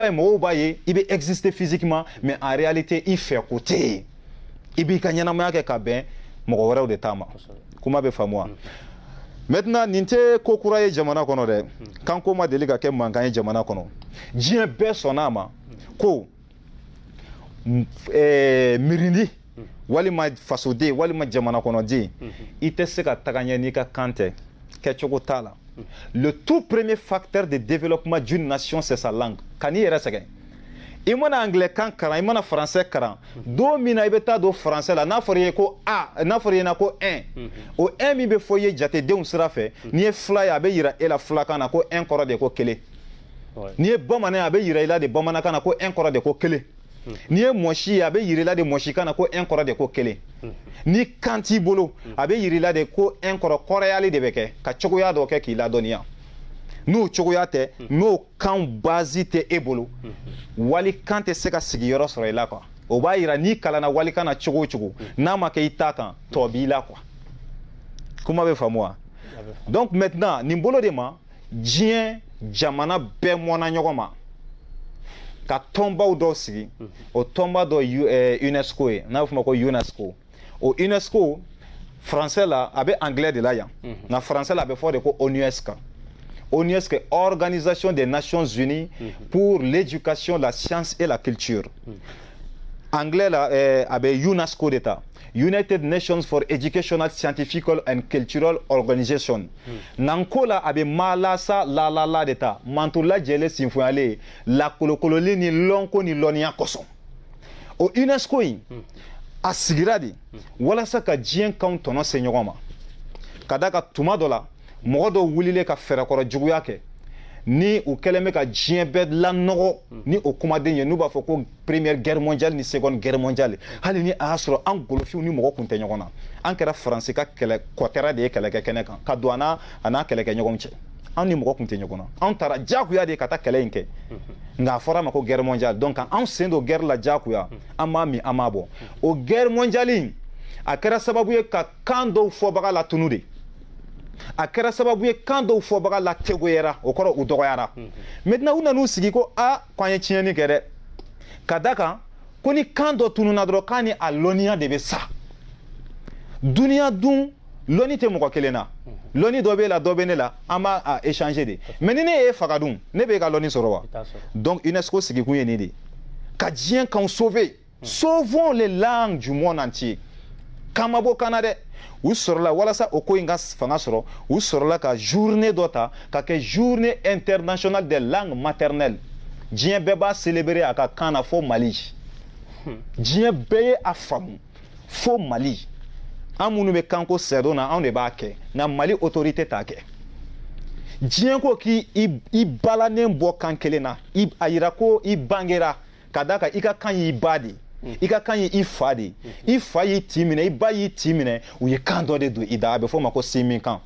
il peut exister physiquement, mais en réalité, il fait côté. Il peut y avoir des cabins, mais de tama. Comment be famoi? Maintenant, ninte kokura ye jamana kono de. Quand koma deliga ke manganye jamana kono. Dien be sonama ko mirindi wali ma fasode wali ma jamana kono di. Ite se ka taganya ni ka kante ke chokotala. Le tout premier facteur de développement d'une nation, c'est sa langue. Kani yera sege. I mana anglais kan karan, i mana français karan. Do mina i beta do français la na foriye ko a, na foriye na ko 1. O 1 mi be foye jate de un sira fe. Ni e fla ya be yira e la fla kana ko 1 koro de ko kele. Ni e bomane ya be yira ila de bomana kana ko 1 koro de ko kele. Ni e moshi ya be yira ila de moshi kana ko 1 koro de ko kele. Ni kanti bolo abe yirila de ko enkoro koreali de beke ka chogoya do ke ki la donia no chogoya te no kan bazi te ebolo wali kante se ka sigi yoro soro ila kwa o ba yira ni kala na wali kana chogo chogo na ma ke itaka to bi la kwa kuma be famwa. Donc maintenant ni bolo de ma jien jamana be mona nyogoma ka tomba o do sigi o tomba do UNESCO na fuma ko UNESCO. Au UNESCO, français là, avec anglais de là, na français là, avec fort de quoi ONUSCA. ONUSCA, Organisation des Nations Unies pour l'éducation, la science et la culture. Anglais là, avec UNESCO d'État. United Nations for Educational, Scientific and Cultural Organization. Nankola avec Malasa la d'État. Mantoula jele sinfoyale, la kolokoli ni lonko ni lonia koson. Au UNESCO, a sigiradi wala sa ka jien kan tono se ɲɔgɔn ma ka da ka tuma dɔ la mɔgɔ dɔ wulile ka fɛrɛkɔrɔ juguya kɛ ni u kɛlen bɛ ka jien bɛɛ lanɔgɔ ni o kumaden ye n'u b'a fɔ ko première guerre mondiale ni seconde guerre mondiale hali ni a y'a sɔrɔ an golofiw ni mɔgɔ kun tɛ ɲɔgɔn na an kɛra faransi ka kɛlɛ kɔtɛra de ye kɛlɛ kɛ kɛnɛ kan ka don a n'a kɛlɛkɛ ɲɔgɔn cɛ an ni mɔgɔ kun tɛ ɲɔgɔn na an taara jagoya de ka taa kɛlɛ in kɛ nka a fɔra ma ko guerre mondiale donc an sen don guerre la jagoya an m'a min an m'a bɔ o guerre mondiale in a kɛra sababu ye ka kan dɔw fɔbaga la tunu de a kɛra sababu ye kan dɔw fɔbaga la tegoyara o kɔrɔ u dɔgɔyara maintenant u nan'u sigi ko a ko an ye tiɲɛni kɛ dɛ ka da kan ko ni kan dɔ tununa dɔrɔn k'a ni a lɔnniya de bɛ sa duniya dun lɔnni tɛ mɔgɔ kelen na lɔnni dɔ bɛ la dɔ bɛ ne la an b'a échanger de mais ni ne ye faga dun ne bɛ ka lɔnni sɔrɔ wa donc UNESCO sigikun ye nin de ka diɲɛ kan sauver sauvons les langues du monde entier kan ma bɔ kan na dɛ u sɔrɔla walasa o ko in ka fanga sɔrɔ u sɔrɔla ka journée dɔ ta ka kɛ journée internationale des langues maternelles diɲɛ bɛɛ b'a célébrer a ka kan na fo Mali diɲɛ bɛɛ ye a faamu fo Mali an minnu bɛ kanko sɛdo na anw de b'a kɛ nka Mali autorité t'a kɛ diɲɛ ko k'i balanen bɔ kan kelen na a yira ko i bangera ka da kan i ka kan y'i ba de i ka kan y'i fa de i fa y'i tin minɛ i ba y'i tin minɛ u ye kan dɔ de don i da a bɛ fɔ o ma ko sinmin kan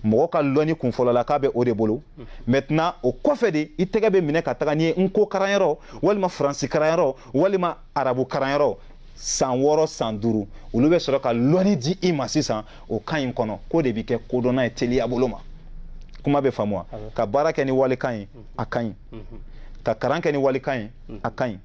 mɔgɔ ka lɔnni kunfɔlɔ la k'a bɛ o de bolo maintenant o kɔfɛ de i tɛgɛ bɛ minɛ ka taga n'i ye nko karanyɔrɔ walima faransi karanyɔrɔ walima arabu karanyɔrɔ san 6 san 5 olu bɛ sɔrɔ ka lɔnni di i ma sisan o kan in kɔnɔ ko de bɛ kɛ kodɔnna ye teliya bolo ma kuma bɛ faamuya ka baara kɛ ni walikan ye a ka ɲi ka kalan kɛ ni walikan ye a ka ɲi